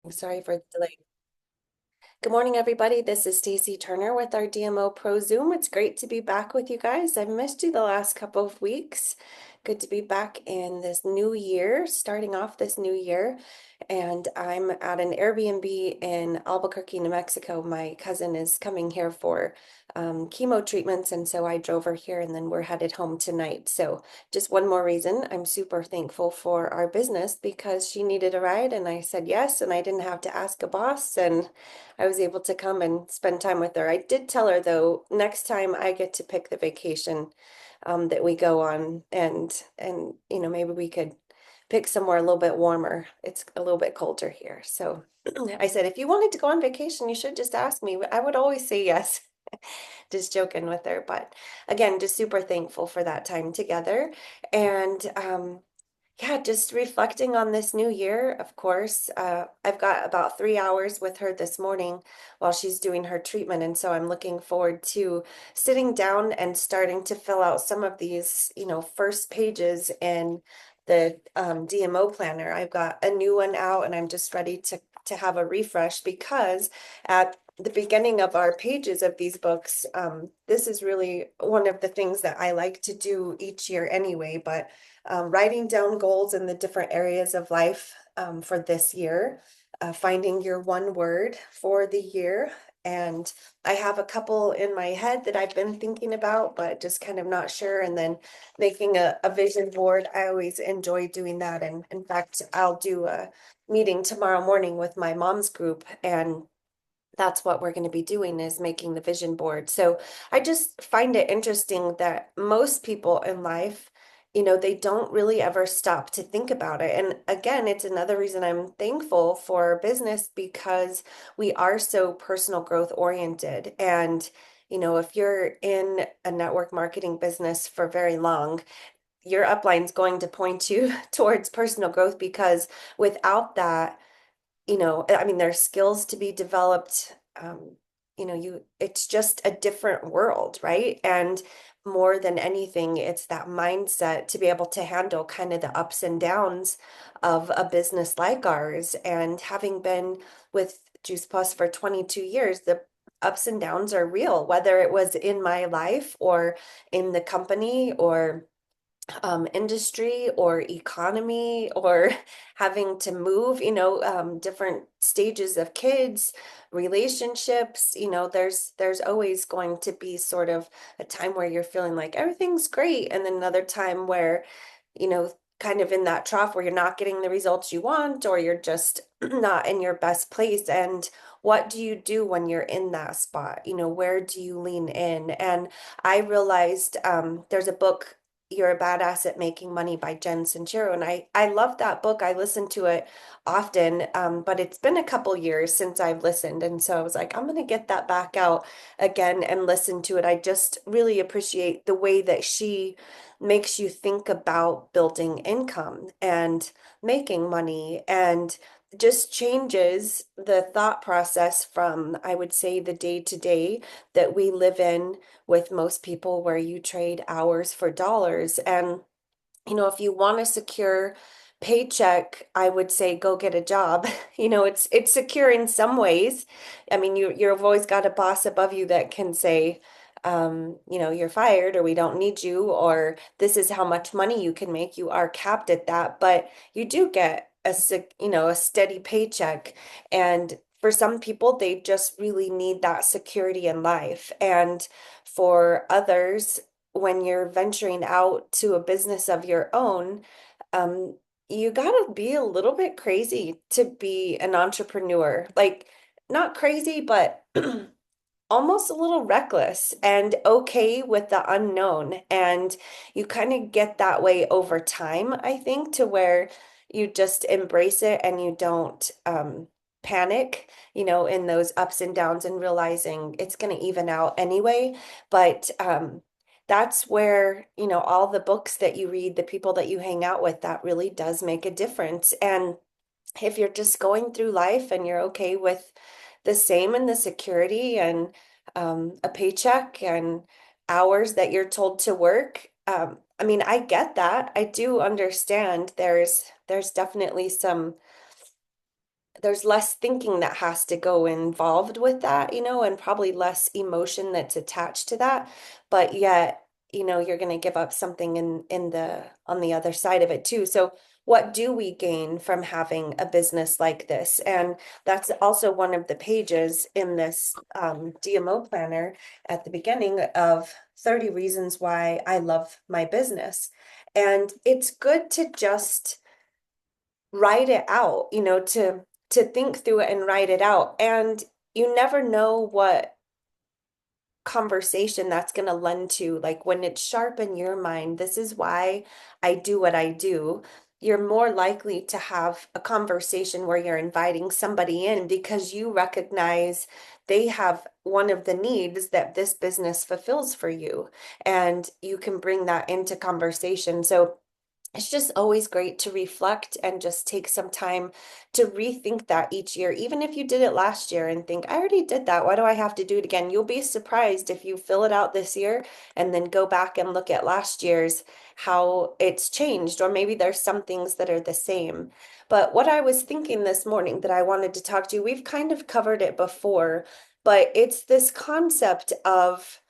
Sorry for the delay. Good morning, everybody. This is Stacy Turner with our DMOpro Zoom. It's great to be back with you guys. I've missed you the last couple of weeks. Good to be back in this new year, starting off this new year. And I'm at an Airbnb in Albuquerque, New Mexico. My cousin is coming here for chemo treatments, and so I drove her here, and then we're headed home tonight. So just one more reason, I'm super thankful for our business because she needed a ride, and I said yes, and I didn't have to ask a boss, and I was able to come and spend time with her. I did tell her though, next time I get to pick the vacation that we go on, and maybe we could pick somewhere a little bit warmer. It's a little bit colder here. So I said, if you wanted to go on vacation, you should just ask me. I would always say yes. Just joking with her. But again, just super thankful for that time together. And yeah, just reflecting on this new year, of course. I've got about 3 hours with her this morning while she's doing her treatment. And so I'm looking forward to sitting down and starting to fill out some of these, first pages in the DMO planner. I've got a new one out and I'm just ready to have a refresh because at the beginning of our pages of these books, this is really one of the things that I like to do each year anyway, but writing down goals in the different areas of life for this year, finding your one word for the year. And I have a couple in my head that I've been thinking about, but just kind of not sure. And then making a vision board. I always enjoy doing that. And in fact, I'll do a meeting tomorrow morning with my mom's group, and that's what we're going to be doing is making the vision board. So I just find it interesting that most people in life, they don't really ever stop to think about it. And again, it's another reason I'm thankful for business because we are so personal growth oriented. And, if you're in a network marketing business for very long, your upline's going to point you towards personal growth because without that, I mean, there's skills to be developed. It's just a different world, right? And more than anything, it's that mindset to be able to handle kind of the ups and downs of a business like ours. And having been with Juice Plus for 22 years, the ups and downs are real, whether it was in my life or in the company or industry or economy or having to move, different stages of kids, relationships, there's always going to be sort of a time where you're feeling like everything's great, and then another time where, kind of in that trough where you're not getting the results you want or you're just not in your best place. And what do you do when you're in that spot? Where do you lean in? And I realized there's a book, You're a Badass at Making Money by Jen Sincero. And I love that book. I listen to it often, but it's been a couple years since I've listened. And so I was like, I'm going to get that back out again and listen to it. I just really appreciate the way that she makes you think about building income and making money and just changes the thought process from, I would say, the day to day that we live in with most people where you trade hours for dollars. And, if you want a secure paycheck, I would say go get a job. It's secure in some ways. I mean, you've always got a boss above you that can say, you're fired or we don't need you, or this is how much money you can make. You are capped at that, but you do get a steady paycheck. And for some people, they just really need that security in life. And for others, when you're venturing out to a business of your own, um, you gotta be a little bit crazy to be an entrepreneur. Like, not crazy, but almost a little reckless and okay with the unknown. And you kind of get that way over time, I think, to where you just embrace it and you don't panic, in those ups and downs and realizing it's going to even out anyway. But that's where, all the books that you read, the people that you hang out with, that really does make a difference. And if you're just going through life and you're okay with the same and the security and a paycheck and hours that you're told to work, I mean, I get that. I do understand there's definitely there's less thinking that has to go involved with that, and probably less emotion that's attached to that. But yet, you're going to give up something in the on the other side of it too. So what do we gain from having a business like this? And that's also one of the pages in this DMO planner at the beginning of 30 reasons why I love my business. And it's good to just write it out, to think through it and write it out. And you never know what conversation that's going to lend to. Like when it's sharp in your mind, this is why I do what I do. You're more likely to have a conversation where you're inviting somebody in because you recognize they have one of the needs that this business fulfills for you. And you can bring that into conversation. So it's just always great to reflect and just take some time to rethink that each year. Even if you did it last year and think, I already did that, why do I have to do it again? You'll be surprised if you fill it out this year and then go back and look at last year's, how it's changed, or maybe there's some things that are the same. But what I was thinking this morning that I wanted to talk to you, we've kind of covered it before, but it's this concept of,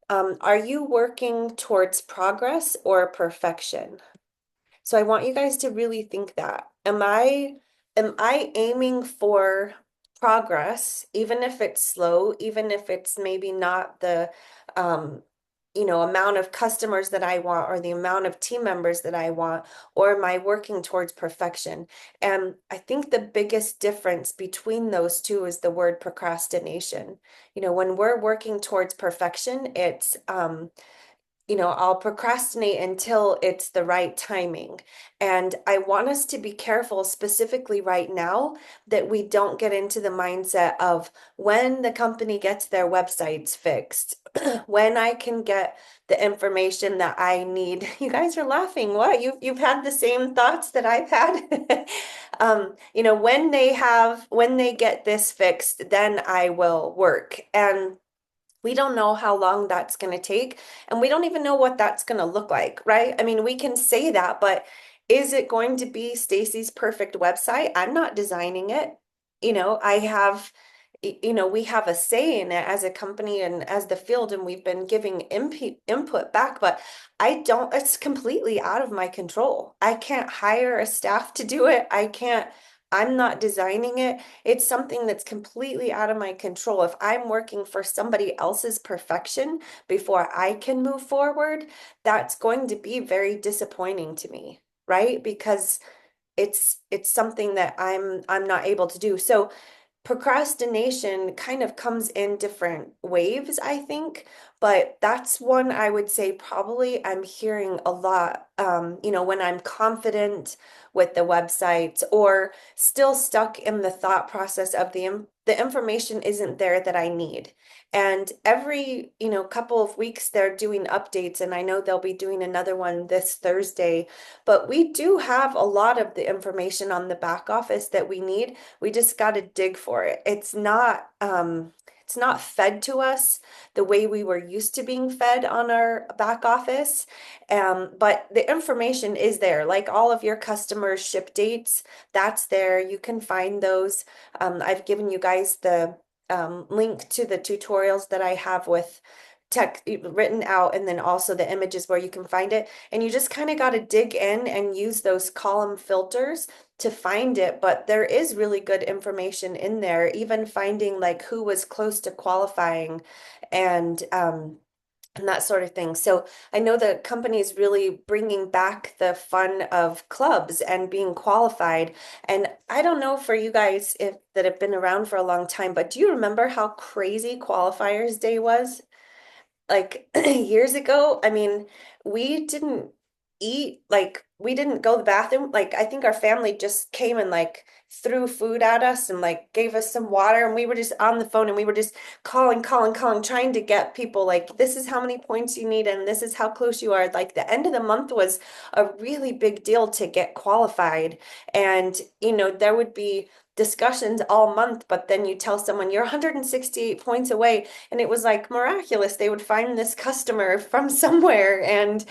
are you working towards progress or perfection? So I want you guys to really think that. Am I aiming for progress, even if it's slow, even if it's maybe not the amount of customers that I want or the amount of team members that I want, or am I working towards perfection? And I think the biggest difference between those two is the word procrastination. When we're working towards perfection, it's I'll procrastinate until it's the right timing. And I want us to be careful, specifically right now, that we don't get into the mindset of when the company gets their websites fixed, when I can get the information that I need. You guys are laughing. What? You've had the same thoughts that I've had? When they get this fixed, then I will work. And we don't know how long that's going to take, and we don't even know what that's going to look like, right? I mean, we can say that, but is it going to be Stacy's perfect website? I'm not designing it. I have, we have a say in it as a company and as the field, and we've been giving input back, but it's completely out of my control. I can't hire a staff to do it. I'm not designing it. It's something that's completely out of my control. If I'm working for somebody else's perfection before I can move forward, that's going to be very disappointing to me, right? Because it's something that I'm not able to do. So procrastination kind of comes in different waves, I think, but that's one I would say probably I'm hearing a lot, when I'm confident with the website or still stuck in the thought process of the information isn't there that I need. And every, couple of weeks they're doing updates, and I know they'll be doing another one this Thursday, but we do have a lot of the information on the back office that we need. We just got to dig for it. It's not fed to us the way we were used to being fed on our back office. But the information is there, like all of your customers' ship dates, that's there. You can find those. I've given you guys the link to the tutorials that I have with tech written out, and then also the images where you can find it. And you just kind of got to dig in and use those column filters to find it. But there is really good information in there, even finding like who was close to qualifying and that sort of thing. So I know the company is really bringing back the fun of clubs and being qualified. And I don't know for you guys if that have been around for a long time, but do you remember how crazy Qualifiers Day was? Like years ago, I mean, we didn't eat, like we didn't go to the bathroom. Like I think our family just came and like threw food at us and like gave us some water, and we were just on the phone and we were just calling, trying to get people like, this is how many points you need and this is how close you are. Like the end of the month was a really big deal to get qualified. And there would be discussions all month, but then you tell someone you're 168 points away, and it was like miraculous. They would find this customer from somewhere, and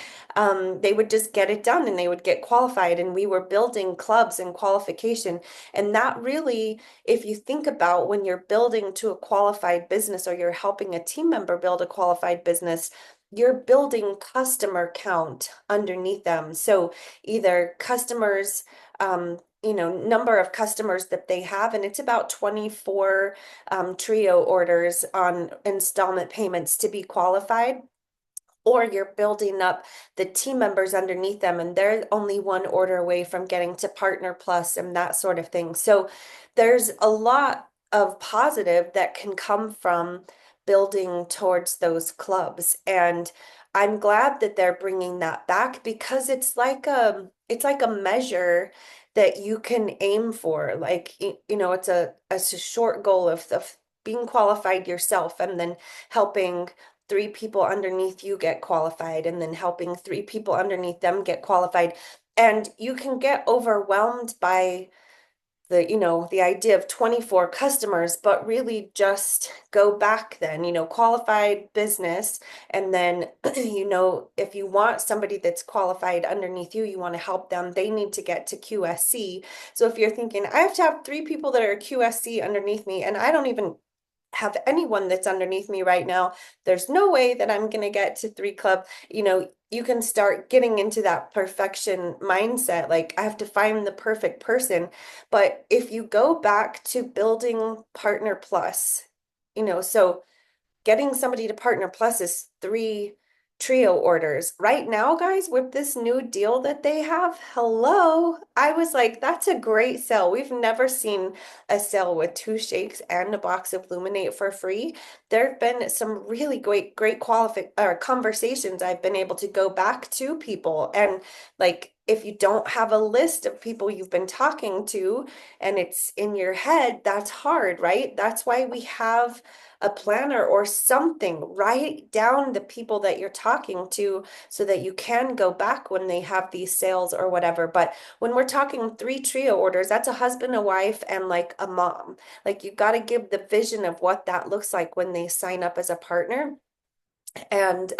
they would just get it done, and they would get qualified. And we were building clubs and qualification. And that really, if you think about when you're building to a qualified business or you're helping a team member build a qualified business, you're building customer count underneath them. So either customers, number of customers that they have, and it's about 24 trio orders on installment payments to be qualified, or you're building up the team members underneath them and they're only one order away from getting to Partner Plus and that sort of thing. So there's a lot of positive that can come from building towards those clubs. And I'm glad that they're bringing that back because it's like a measure that you can aim for. Like, it's a short goal of being qualified yourself and then helping three people underneath you get qualified and then helping three people underneath them get qualified. And you can get overwhelmed by the idea of 24 customers, but really just go back then, qualified business. And then, if you want somebody that's qualified underneath you, you want to help them, they need to get to QSC. So if you're thinking, I have to have three people that are QSC underneath me, and I don't even have anyone that's underneath me right now, there's no way that I'm going to get to 3 club. You can start getting into that perfection mindset. Like, I have to find the perfect person. But if you go back to building Partner Plus, so getting somebody to Partner Plus is 3 trio orders. Right now, guys, with this new deal that they have, hello, I was like, that's a great sale. We've never seen a sale with 2 shakes and a box of Luminate for free. There have been some really great conversations I've been able to go back to people. And like, if you don't have a list of people you've been talking to and it's in your head, that's hard, right? That's why we have a planner or something. Write down the people that you're talking to so that you can go back when they have these sales or whatever. But when we're talking 3 trio orders, that's a husband, a wife, and like a mom. Like, you got to give the vision of what that looks like when they sign up as a partner. And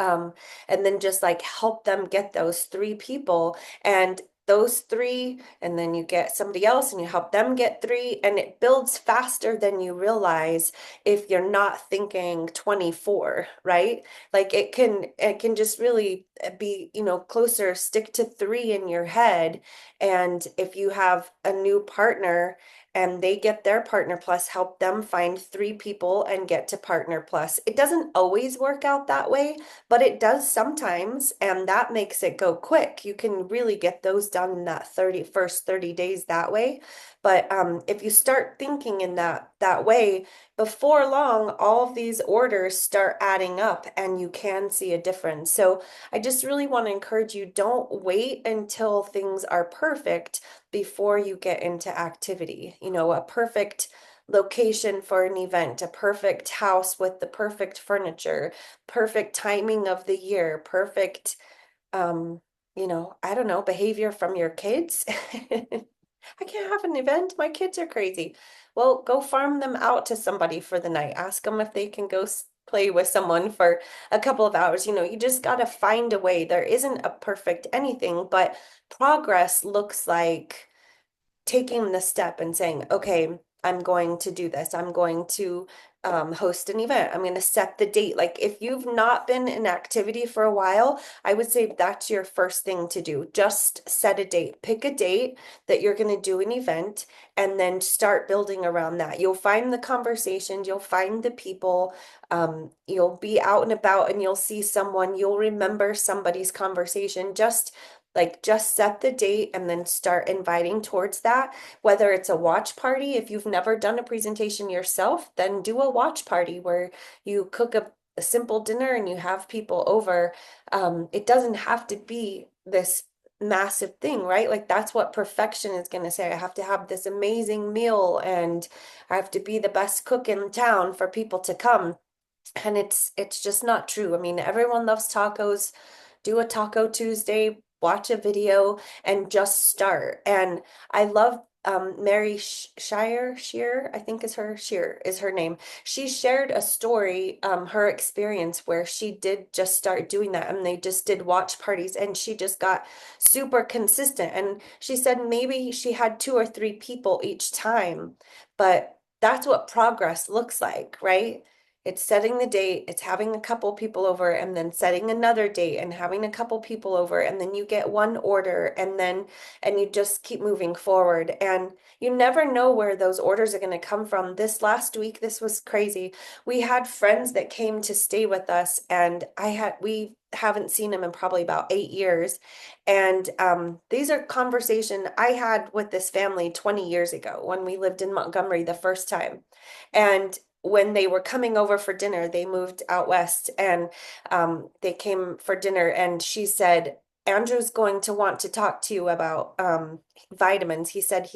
then just like help them get those 3 people and those 3, and then you get somebody else and you help them get 3, and it builds faster than you realize if you're not thinking 24, right? Like, it can just really be, closer, stick to 3 in your head. And if you have a new partner and they get their Partner Plus, help them find 3 people and get to Partner Plus. It doesn't always work out that way, but it does sometimes, and that makes it go quick. You can really get those done in that first 30 days that way. But if you start thinking in that way, before long, all of these orders start adding up and you can see a difference. So I just really want to encourage you, don't wait until things are perfect before you get into activity. A perfect location for an event, a perfect house with the perfect furniture, perfect timing of the year, perfect, I don't know, behavior from your kids. I can't have an event. My kids are crazy. Well, go farm them out to somebody for the night. Ask them if they can go play with someone for a couple of hours. You just got to find a way. There isn't a perfect anything, but progress looks like taking the step and saying, okay, I'm going to do this. I'm going to host an event. I'm going to set the date. Like, if you've not been in activity for a while, I would say that's your first thing to do. Just set a date. Pick a date that you're going to do an event and then start building around that. You'll find the conversations, you'll find the people, you'll be out and about and you'll see someone, you'll remember somebody's conversation. Just set the date and then start inviting towards that. Whether it's a watch party, if you've never done a presentation yourself, then do a watch party where you cook a simple dinner and you have people over. It doesn't have to be this massive thing, right? Like, that's what perfection is going to say. I have to have this amazing meal and I have to be the best cook in town for people to come. And it's just not true. I mean, everyone loves tacos. Do a Taco Tuesday, watch a video, and just start. And I love Mary Shear, I think is her Shear is her name. She shared a story, her experience where she did just start doing that, and they just did watch parties, and she just got super consistent. And she said maybe she had two or three people each time, but that's what progress looks like, right? It's setting the date, it's having a couple people over, and then setting another date and having a couple people over, and then you get one order, and you just keep moving forward. And you never know where those orders are going to come from. This last week, this was crazy. We had friends that came to stay with us, and we haven't seen them in probably about 8 years. And these are conversation I had with this family 20 years ago when we lived in Montgomery the first time. And when they were coming over for dinner, they moved out west, and they came for dinner, and she said, Andrew's going to want to talk to you about vitamins. He said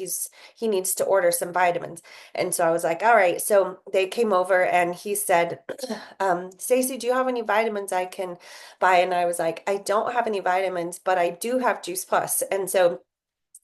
he needs to order some vitamins. And so I was like, all right. So they came over, and he said, Stacy, do you have any vitamins I can buy? And I was like, I don't have any vitamins, but I do have Juice Plus. And so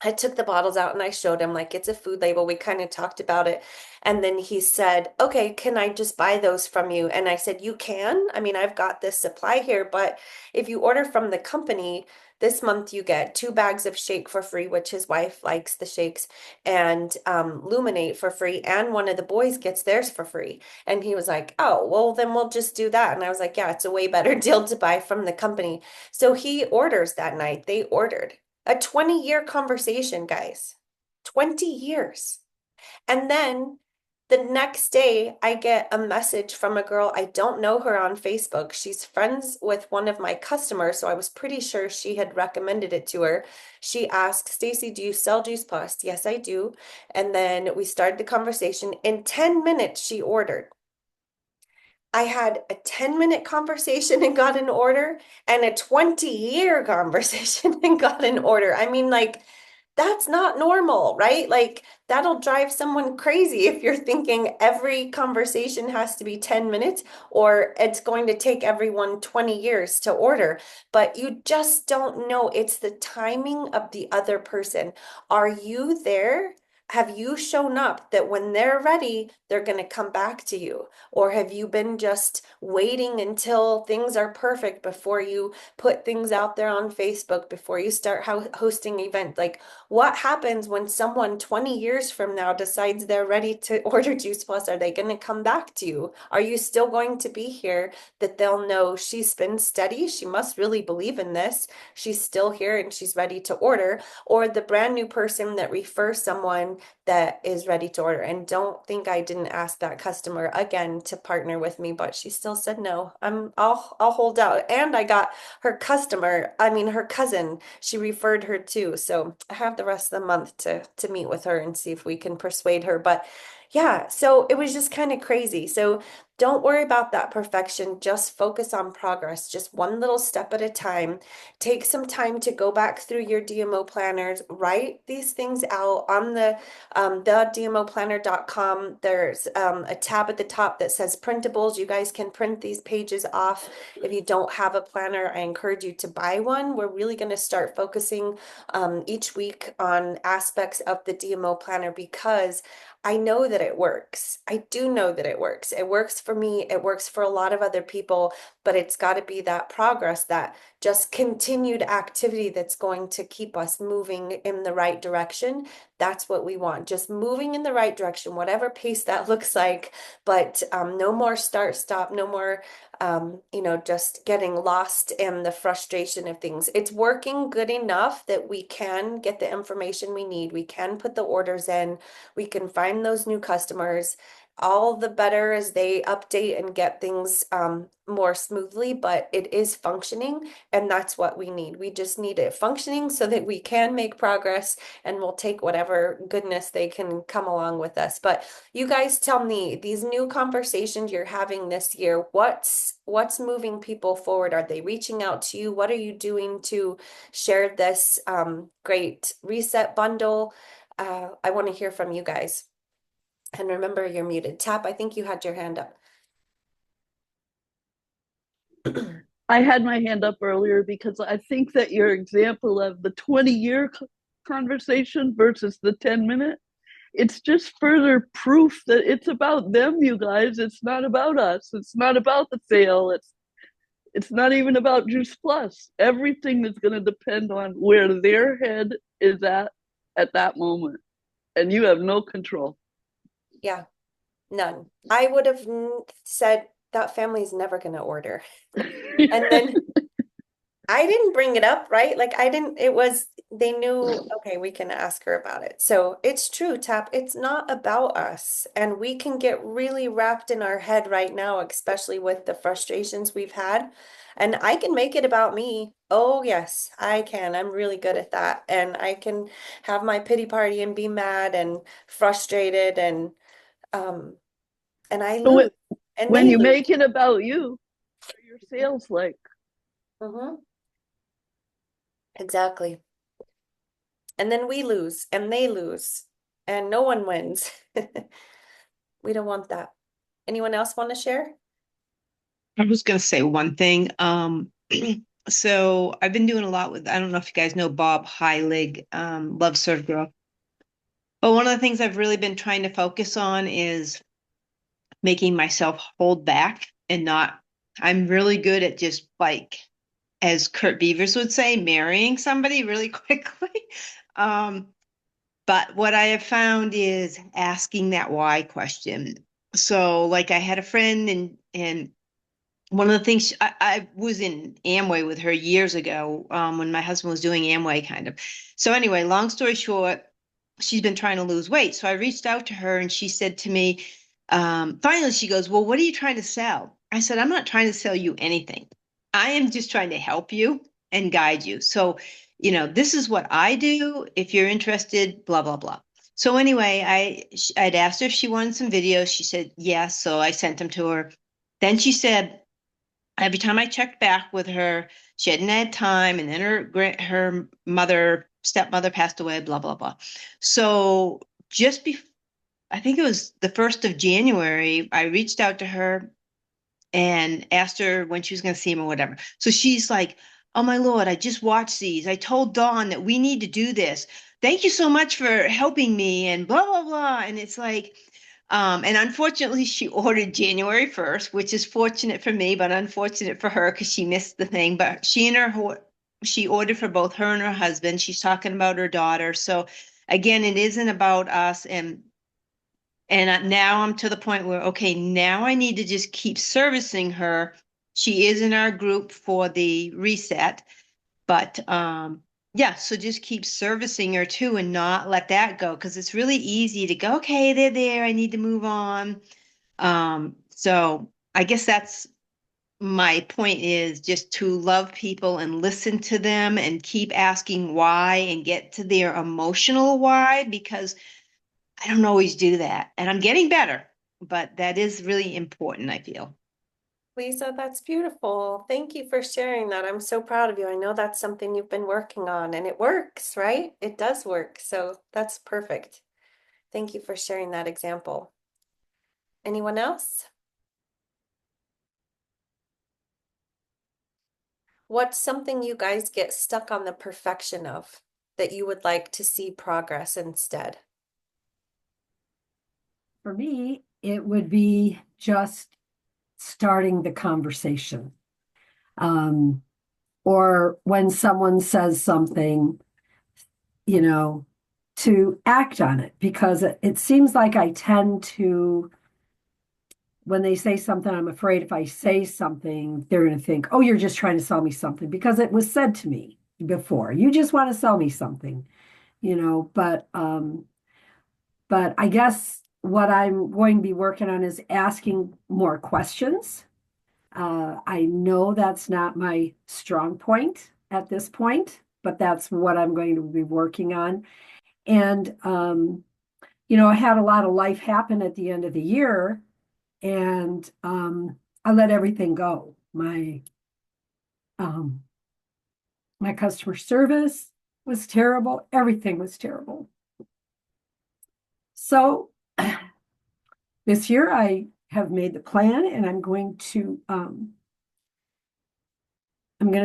I took the bottles out and I showed him, like, it's a food label. We kind of talked about it. And then he said, okay, can I just buy those from you? And I said, you can. I mean, I've got this supply here, but if you order from the company, this month you get 2 bags of shake for free, which his wife likes the shakes, and Luminate for free. And one of the boys gets theirs for free. And he was like, oh, well, then we'll just do that. And I was like, yeah, it's a way better deal to buy from the company. So he orders that night. They ordered. A 20-year conversation, guys. 20 years. And then the next day, I get a message from a girl. I don't know her on Facebook. She's friends with one of my customers, so I was pretty sure she had recommended it to her. She asked, Stacy, do you sell Juice Plus? Yes, I do. And then we started the conversation. In 10 minutes, she ordered. I had a 10-minute conversation and got an order, and a 20-year conversation and got an order. I mean, like, that's not normal, right? Like, that'll drive someone crazy if you're thinking every conversation has to be 10 minutes or it's going to take everyone 20 years to order. But you just don't know. It's the timing of the other person. Are you there? Have you shown up that when they're ready, they're going to come back to you? Or have you been just waiting until things are perfect before you put things out there on Facebook, before you start hosting events? Like, what happens when someone 20 years from now decides they're ready to order Juice Plus? Are they going to come back to you? Are you still going to be here that they'll know she's been steady? She must really believe in this. She's still here and she's ready to order. Or the brand new person that refers someone that is ready to order. And don't think I didn't ask that customer again to partner with me, but she still said no. I'll hold out. And I got her customer, I mean her cousin, she referred her too. So I have the rest of the month to meet with her and see if we can persuade her. But yeah, so it was just kind of crazy. So don't worry about that perfection. Just focus on progress, just one little step at a time. Take some time to go back through your DMO planners, write these things out on the DMOplanner.com. There's a tab at the top that says printables. You guys can print these pages off. If you don't have a planner, I encourage you to buy one. We're really going to start focusing each week on aspects of the DMO planner because I know that it works. I do know that it works. It works for me. It works for a lot of other people, but it's got to be that progress, that just continued activity that's going to keep us moving in the right direction. That's what we want. Just moving in the right direction, whatever pace that looks like, but no more start, stop, no more just getting lost in the frustration of things. It's working good enough that we can get the information we need. We can put the orders in. We can find those new customers. All the better as they update and get things more smoothly, but it is functioning, and that's what we need. We just need it functioning so that we can make progress, and we'll take whatever goodness they can come along with us. But you guys tell me, these new conversations you're having this year, what's moving people forward? Are they reaching out to you? What are you doing to share this great reset bundle? I want to hear from you guys. And remember, you're muted. Tap, I think you had your hand up. I had my hand up earlier because I think that your example of the 20-year conversation versus the 10-minute, it's just further proof that it's about them, you guys. It's not about us. It's not about the sale. It's not even about Juice Plus. Everything is going to depend on where their head is at that moment, and you have no control. Yeah, none. I would have said that family's never going to order. And then I didn't bring it up, right? Like I didn't, it was, they knew, okay, we can ask her about it. So it's true, Tap. It's not about us. And we can get really wrapped in our head right now, especially with the frustrations we've had. And I can make it about me. Oh, yes, I can. I'm really good at that. And I can have my pity party and be mad and frustrated um and I So lose and when they you lose. make it about you, what are your sales like? Hmm. Exactly. And then we lose and they lose and no one wins. We don't want that. Anyone else want to share? I was going to say one thing. So I've been doing a lot with, I don't know if you guys know Bob Heilig, Love Serve Girl. But one of the things I've really been trying to focus on is making myself hold back and not, I'm really good at just like, as Kurt Beavers would say, marrying somebody really quickly. Um, but what I have found is asking that why question. So like I had a friend and one of the things I was in Amway with her years ago when my husband was doing Amway kind of. So anyway, long story short, she's been trying to lose weight. So I reached out to her and she said to me, finally, she goes, well, what are you trying to sell? I said, I'm not trying to sell you anything. I am just trying to help you and guide you. So, this is what I do. If you're interested, blah, blah, blah. So anyway, I'd asked her if she wanted some videos. She said yes. So I sent them to her. Then she said, every time I checked back with her, she hadn't had time, and then her stepmother passed away, blah blah blah. So I think it was the 1st of January, I reached out to her and asked her when she was going to see him or whatever. So she's like, "Oh my Lord, I just watched these. I told Dawn that we need to do this. Thank you so much for helping me," and blah blah blah. And it's like, and unfortunately, she ordered January 1st, which is fortunate for me, but unfortunate for her because she missed the thing. But she ordered for both her and her husband. She's talking about her daughter. So again, it isn't about us. And now I'm to the point where, okay, now I need to just keep servicing her. She is in our group for the reset, but yeah, so just keep servicing her too and not let that go because it's really easy to go, okay, they're there. I need to move on. So I guess that's my point, is just to love people and listen to them and keep asking why and get to their emotional why, because I don't always do that. And I'm getting better, but that is really important, I feel. Lisa, that's beautiful. Thank you for sharing that. I'm so proud of you. I know that's something you've been working on and it works, right? It does work. So that's perfect. Thank you for sharing that example. Anyone else? What's something you guys get stuck on the perfection of that you would like to see progress instead? For me, it would be just starting the conversation. Um, or when someone says something, you know, to act on it, because it seems like I tend to, when they say something, I'm afraid if I say something, they're going to think, oh, you're just trying to sell me something because it was said to me before. You just want to sell me something, but I guess what I'm going to be working on is asking more questions. I know that's not my strong point at this point, but that's what I'm going to be working on. And, I had a lot of life happen at the end of the year, and I let everything go. Um, my customer service was terrible. Everything was terrible. So this year I have made the plan, and I'm going to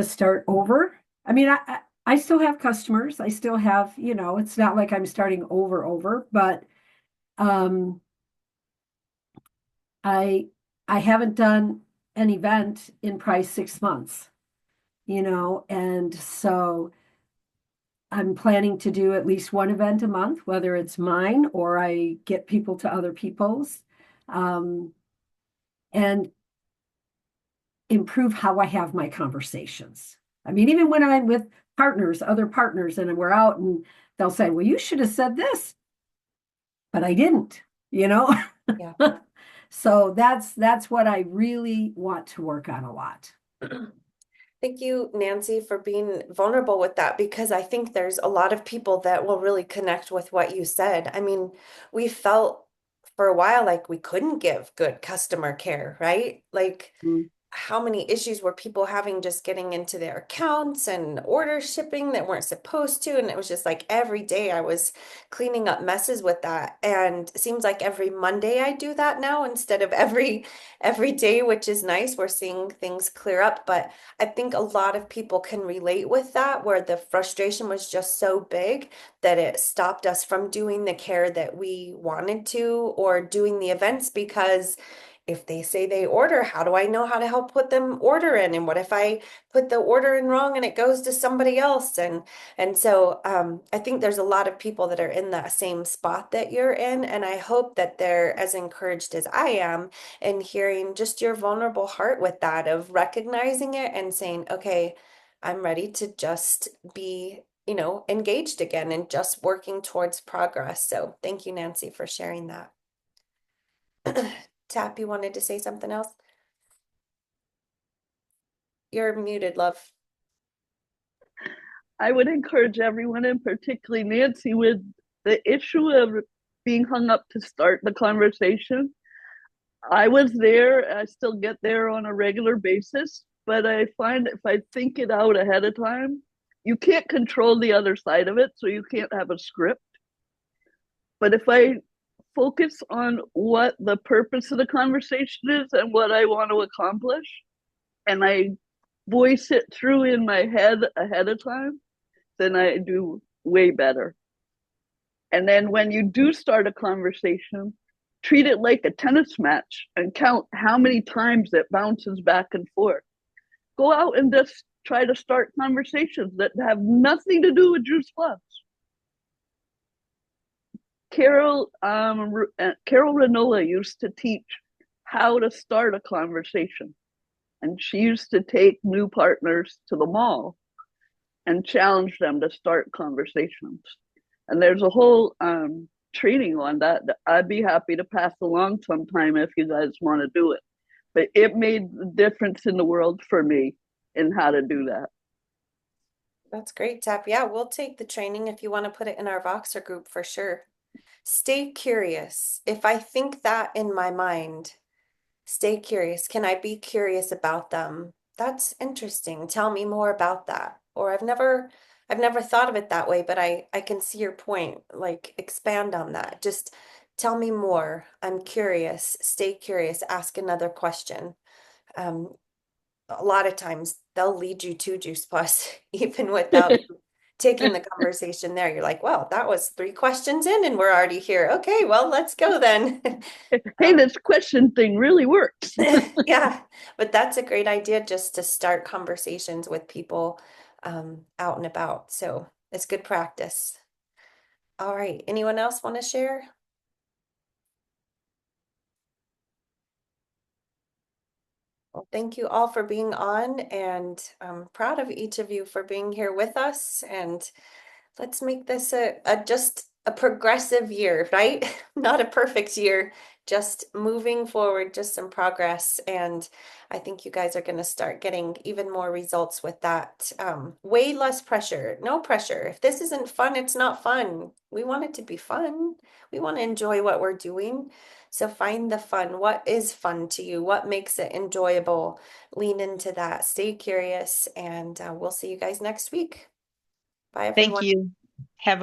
start over. I mean, I still have customers. I still have, it's not like I'm starting over, but um, I I haven't done an event in probably 6 months, and so I'm planning to do at least one event a month, whether it's mine or I get people to other people's, um, and improve how I have my conversations. I mean, even when I'm with partners, other partners, and we're out and they'll say, well, you should have said this, but I didn't, you know? Yeah. So that's what I really want to work on a lot. Thank you, Nancy, for being vulnerable with that, because I think there's a lot of people that will really connect with what you said. I mean, we felt for a while like we couldn't give good customer care, right? Like, Mm. how many issues were people having just getting into their accounts and order shipping that weren't supposed to? And it was just like every day I was cleaning up messes with that. And it seems like every Monday I do that now instead of every day, which is nice. We're seeing things clear up. But I think a lot of people can relate with that, where the frustration was just so big that it stopped us from doing the care that we wanted to or doing the events, because if they say they order, how do I know how to help put them order in? And what if I put the order in wrong and it goes to somebody else? And so I think there's a lot of people that are in that same spot that you're in. And I hope that they're as encouraged as I am in hearing just your vulnerable heart with that, of recognizing it and saying, okay, I'm ready to just be, engaged again and just working towards progress. So thank you, Nancy, for sharing that. Tap, you wanted to say something else? You're muted, love. I would encourage everyone, and particularly Nancy, with the issue of being hung up to start the conversation. I was there, I still get there on a regular basis, but I find if I think it out ahead of time, you can't control the other side of it, so you can't have a script. But if I focus on what the purpose of the conversation is and what I want to accomplish, and I voice it through in my head ahead of time, then I do way better. And then when you do start a conversation, treat it like a tennis match and count how many times it bounces back and forth. Go out and just try to start conversations that have nothing to do with Juice Plus. Carol Renola used to teach how to start a conversation, and she used to take new partners to the mall and challenge them to start conversations. And there's a whole training on that I'd be happy to pass along sometime if you guys want to do it. But it made the difference in the world for me in how to do that. That's great, Tap. Yeah, we'll take the training if you want to put it in our Voxer group for sure. Stay curious. If I think that in my mind, stay curious. Can I be curious about them? That's interesting. Tell me more about that. Or I've never thought of it that way, but I can see your point. Like, expand on that. Just tell me more. I'm curious. Stay curious. Ask another question. Um, a lot of times they'll lead you to Juice Plus even without taking the conversation there. You're like, well, that was 3 questions in and we're already here. Okay, well, let's go then. Hey, this question thing really works. Yeah, but that's a great idea, just to start conversations with people out and about. So it's good practice. All right, anyone else want to share? Well, thank you all for being on, and I'm proud of each of you for being here with us. And let's make this a just a progressive year, right? Not a perfect year, just moving forward, just some progress. And I think you guys are going to start getting even more results with that. Way less pressure, no pressure. If this isn't fun, it's not fun. We want it to be fun. We want to enjoy what we're doing. So find the fun. What is fun to you? What makes it enjoyable? Lean into that. Stay curious, and we'll see you guys next week. Bye, Thank everyone. you. Have